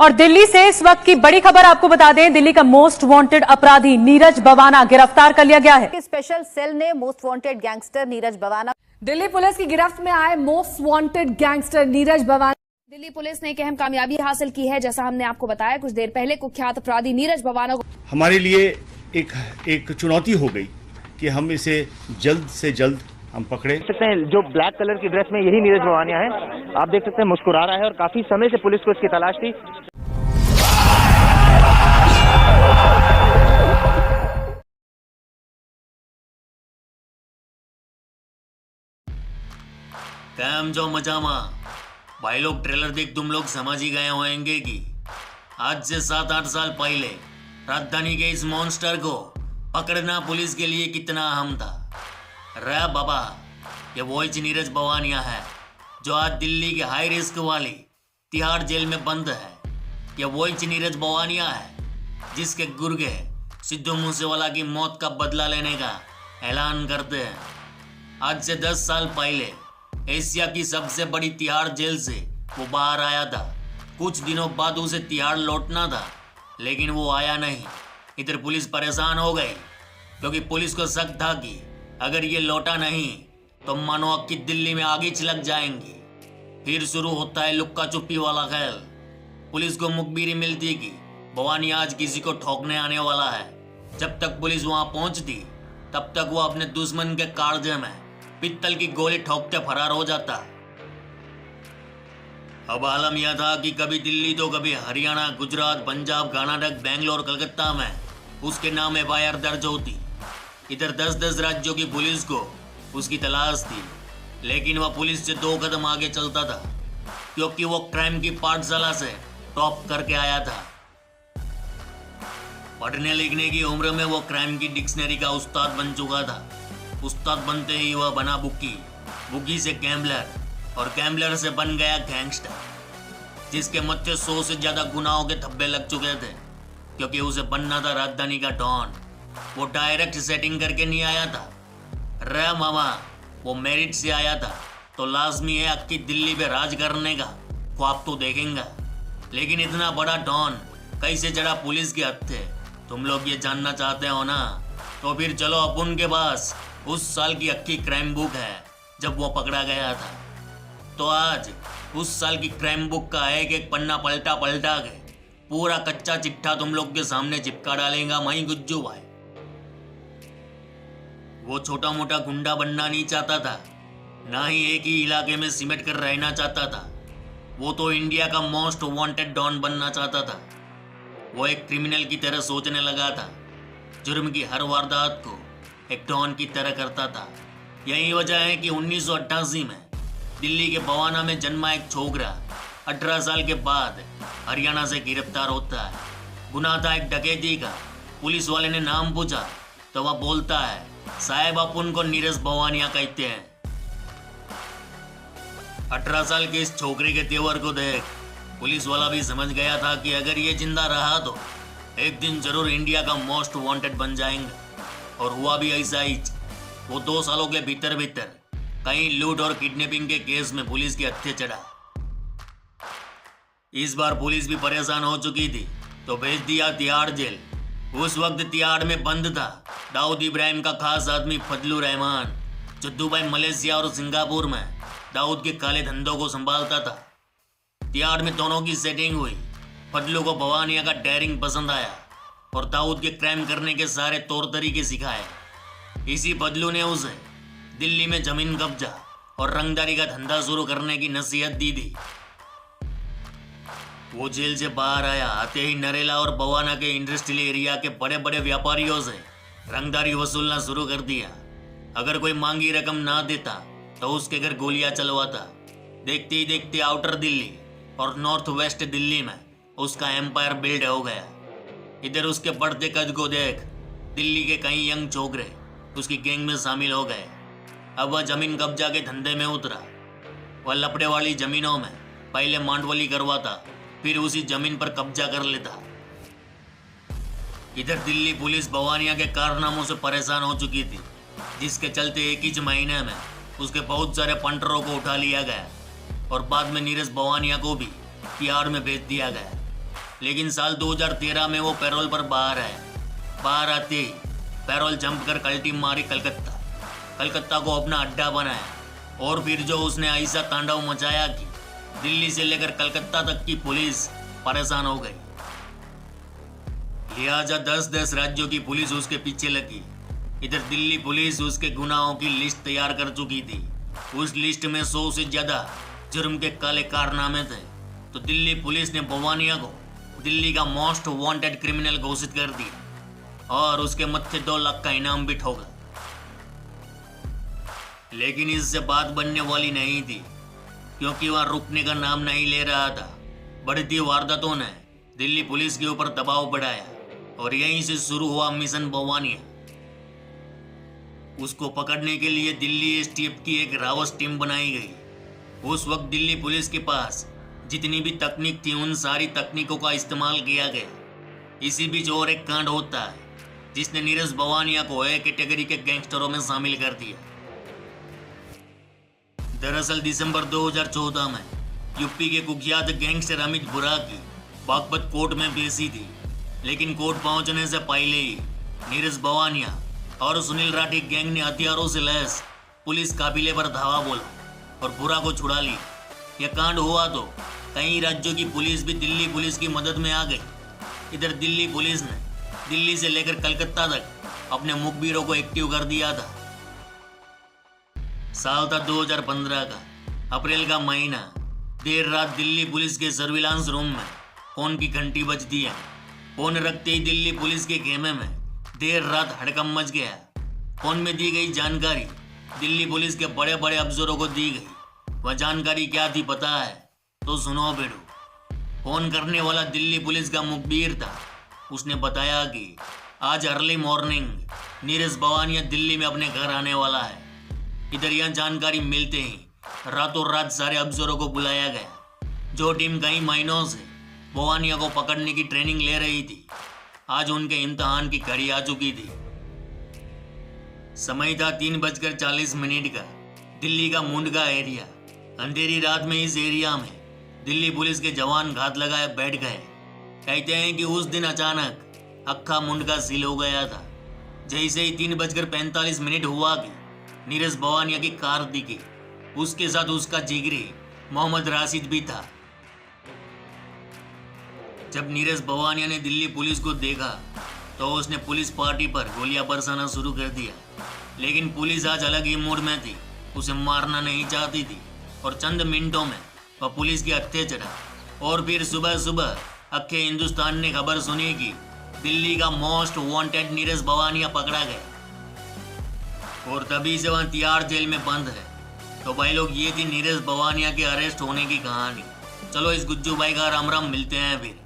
और दिल्ली से इस वक्त की बड़ी खबर आपको बता दें, दिल्ली का मोस्ट वांटेड अपराधी नीरज बवाना गिरफ्तार कर लिया गया है। स्पेशल सेल ने most wanted gangster Neeraj Bawana Delhi police की गिरफ्त में आए most wanted gangster Neeraj Bawana. Delhi police ने एक अहम कामयाबी हासिल की है। जैसा हमने आपको बताया कुछ देर पहले, कुख्यात अपराधी नीरज बवाना को हमारे लिए एक चुनौती हो गई कि हम इसे जल्द से जल्द हम पकड़े। देख सकते हैं जो ब्लैक कलर की ड्रेस में यही नीरज बवानिया है। आप देख सकते हैं मुस्कुरा रहा है और काफी समय से पुलिस को इसकी तलाश थी। कैम जो मजामा भाई लोग, ट्रेलर देख तुम लोग समझ ही गए होंगे कि आज से 7-8 साल पहले राजधानी के इस मॉन्स्टर को पकड़ना पुलिस के लिए कितना अहम था। रे बाबा, ये वही नीरज बवानिया है जो आज दिल्ली के हाई रिस्क वाली तिहाड़ जेल में बंद है। ये वही नीरज बवानिया है जिसके गुर्गे सिद्धू मूसेवाला की मौत का बदला लेने का ऐलान करते हैं। आज से 10 साल पहले एशिया की सबसे बड़ी तिहाड़ जेल से वो बाहर आया था। कुछ दिनों बाद उसे तिहाड़ लौटना था, लेकिन वो आया नहीं। इधर पुलिस परेशान हो गई क्योंकि पुलिस को शक था कि अगर ये लौटा नहीं तो मानो कि दिल्ली में आगे लग जाएंगी। फिर शुरू होता है लुक्का छुपी वाला खेल। पुलिस को मुखबिरी मिलती कि बवानिया आज किसी को ठोकने आने वाला है। जब तक पुलिस वहां पहुंचती तब तक वो अपने दुश्मन के कालजे में पित्तल की गोली ठोकते फरार हो जाता। अब आलम यह था कि कभी दिल्ली तो कभी हरियाणा, गुजरात, पंजाब, कर्नाटक, बेंगलोर, कलकत्ता में उसके नाम एफआईआर दर्ज होती। इधर 10-10 राज्यों की पुलिस को उसकी तलाश थी, लेकिन वह पुलिस से 2 कदम आगे चलता था क्योंकि वो क्राइम की पाठशाला से टॉप करके आया था। पढ़ने लिखने की उम्र में वो क्राइम की डिक्शनरी का उस्ताद बन चुका था। उस्ताद बनते ही वह बना बुकी, बुकी से गैम्बलर और गैम्बलर से बन गया गैंगस्टर, जिसके मत्थे 100 से ज्यादा गुनाहों के धब्बे लग चुके थे क्योंकि उसे बनना था राजधानी का डॉन। वो डायरेक्ट सेटिंग करके नहीं आया था रे मामा, वो मेरिट से आया था। तो लाजमी है अक्की दिल्ली पे राज करने का ख्वाब तो देखेंगे, लेकिन इतना बड़ा डॉन कैसे चढ़ा पुलिस के हत्थे, तुम लोग ये जानना चाहते हो ना? तो फिर चलो अपन के पास उस साल की अक्की क्राइम बुक है जब वो पकड़ा गया था। तो आज उस साल की क्राइम बुक का एक एक पन्ना पलटा पलटा के पूरा कच्चा चिट्ठा तुम लोग के सामने चिपका डालेगा मई गुज्जू भाई। वो छोटा मोटा गुंडा बनना नहीं चाहता था, ना ही एक ही इलाके में सिमट कर रहना चाहता था। वो तो इंडिया का मोस्ट वांटेड डॉन बनना चाहता था। वो एक क्रिमिनल की तरह सोचने लगा था, जुर्म की हर वारदात को एक डॉन की तरह करता था। यही वजह है कि 1988 में दिल्ली के बवाना में जन्मा एक छोकरा 18 साल के बाद हरियाणा से गिरफ्तार होता है। गुनाह था एक डकैती का। पुलिस वाले ने नाम पूछा तो वह बोलता है, साहब आप उनको नीरज बवानिया कहते हैं। 18 साल के इस छोकरे के तेवर को देख पुलिस वाला भी समझ गया था कि अगर ये जिंदा रहा तो एक दिन जरूर इंडिया का मोस्ट वांटेड बन जाएंगे। और हुआ भी ऐसा ही। वो 2 सालों के भीतर भीतर कई लूट और किडनैपिंग के केस में पुलिस के हत्थे चढ़ा। इस बार पुलिस भी परेशान हो चुकी थी तो भेज दिया तिहाड़ जेल। उस वक्त तिहाड़ में बंद था दाऊद इब्राहिम का खास आदमी फजलू रहमान, जो दुबई, मलेशिया और सिंगापुर में दाऊद के काले धंधों को संभालता था। तिहाड़ में दोनों की सेटिंग हुई। फजलू को बवानिया का डेयरिंग पसंद आया और दाऊद के क्राइम करने के सारे तौर तरीके सिखाए। इसी फजलू ने उसे दिल्ली में जमीन कब्जा और रंगदारी का धंधा शुरू करने की नसीहत दी थी। वो जेल से बाहर आया, आते ही नरेला और बवाना के इंडस्ट्रियल एरिया के बड़े बड़े व्यापारियों से रंगदारी वसूलना शुरू कर दिया। अगर कोई मांगी रकम ना देता तो उसके घर गोलियां चलवाता। देखते ही देखते आउटर दिल्ली और नॉर्थ वेस्ट दिल्ली में उसका एम्पायर बिल्ड हो गया। इधर उसके बढ़ते कद को देख दिल्ली के कई यंग छोकरे उसकी गैंग में शामिल हो गए। अब वह जमीन कब्जा के धंधे में उतरा। वह लपड़े वाली जमीनों में पहले मांडवली करवाता, फिर उसी जमीन पर कब्जा कर लेता। इधर दिल्ली पुलिस बवानिया के कारनामों से परेशान हो चुकी थी, जिसके चलते एक ही महीने में उसके बहुत सारे पंटरों को उठा लिया गया और बाद में नीरज बवानिया को भी तिहाड़ में भेज दिया गया। लेकिन साल 2013 में वो पैरोल पर बाहर आया। बाहर आते ही पैरोल जंप कर कल्टी मारी कलकत्ता को अपना अड्डा बनाया और फिर जो उसने ऐसा तांडव मचाया कि दिल्ली से लेकर कलकत्ता तक की पुलिस परेशान हो गई। लिहाजा 10-10 राज्यों की पुलिस उसके पीछे लगी। इधर दिल्ली पुलिस उसके गुनाहों की लिस्ट तैयार कर चुकी थी। उस लिस्ट में 100 से ज्यादा जुर्म के काले कारनामे थे। तो दिल्ली पुलिस ने बवानिया को दिल्ली का मोस्ट वांटेड क्रिमिनल घोषित कर दिया और उसके मत्थे 2 लाख का इनाम भी ठोका। लेकिन इससे बात बनने वाली नहीं थी, क्योंकि वह रुकने का नाम नहीं ले रहा था। बढ़ती वारदातों ने दिल्ली पुलिस के ऊपर दबाव बढ़ाया और यहीं से शुरू हुआ मिशन बवानिया। उसको पकड़ने के लिए दिल्ली एसटीएफ की एक रावस टीम बनाई गई। उस वक्त दिल्ली पुलिस के पास जितनी भी तकनीक थी उन सारी तकनीकों का इस्तेमाल किया गया। इसी बीच और एक कांड होता है जिसने नीरज बवानिया को ए कैटेगरी के गैंगस्टरों में शामिल कर दिया। दरअसल दिसंबर 2014 में यूपी के कुख्यात गैंगस्टर अमित बुरा की बागपत कोर्ट में पेशी थी, लेकिन कोर्ट पहुंचने से पहले ही नीरज बवानिया और सुनील राठी गैंग ने हथियारों से लैस पुलिस काफिले पर धावा बोला और बुरा को छुड़ा ली। यह कांड हुआ तो कई राज्यों की पुलिस भी दिल्ली पुलिस की मदद में आ गई। इधर दिल्ली पुलिस ने दिल्ली से लेकर कलकत्ता तक अपने मुखबिरों को एक्टिव कर दिया था। साल था 2015 का, अप्रैल का महीना। देर रात दिल्ली पुलिस के सर्विलांस रूम में फोन की घंटी बजती है। फोन रखते ही दिल्ली पुलिस के खेमे में देर रात हड़कंप मच गया। फोन में दी गई जानकारी दिल्ली पुलिस के बड़े बड़े अफसरों को दी गई। वह जानकारी क्या थी पता है? तो सुनो बेड़ो। फोन करने वाला दिल्ली पुलिस का मुखबिर था। उसने बताया कि आज अर्ली मॉर्निंग नीरज बवानिया दिल्ली में अपने घर आने वाला है। इधर यह जानकारी मिलते ही रातों रात सारे अफसरों को बुलाया गया। जो टीम कई महीनों से बवानिया को पकड़ने की ट्रेनिंग ले रही थी, आज उनके इम्तिहान की घड़ी आ चुकी थी। समय था 3:40 का। दिल्ली का मुंडका एरिया। अंधेरी रात में इस एरिया में दिल्ली पुलिस के जवान घात लगाए बैठ गए। कहते हैं कि उस दिन अचानक अक्खा मुंडका सील हो गया था। जैसे ही 3:45 हुआ कि नीरज बवानिया की कार दिखी। उसके साथ उसका जिगरी मोहम्मद राशिद भी था। जब नीरज बवानिया ने दिल्ली पुलिस को देखा तो उसने पुलिस पार्टी पर गोलियां बरसाना शुरू कर दिया। लेकिन पुलिस आज अलग ही मूड में थी। उसे मारना नहीं चाहती थी और चंद मिनटों में वह पुलिस के हत्थे चढ़ा। और फिर सुबह सुबह अक्खे हिंदुस्तान ने खबर सुनी कि दिल्ली का मोस्ट वांटेड नीरज बवानिया पकड़ा गया और तभी से वह तिहाड़ जेल में बंद है। तो भाई लोग, ये थी नीरज बवानिया के अरेस्ट होने की कहानी। चलो इस गुज्जू भाई का राम राम, मिलते हैं फिर।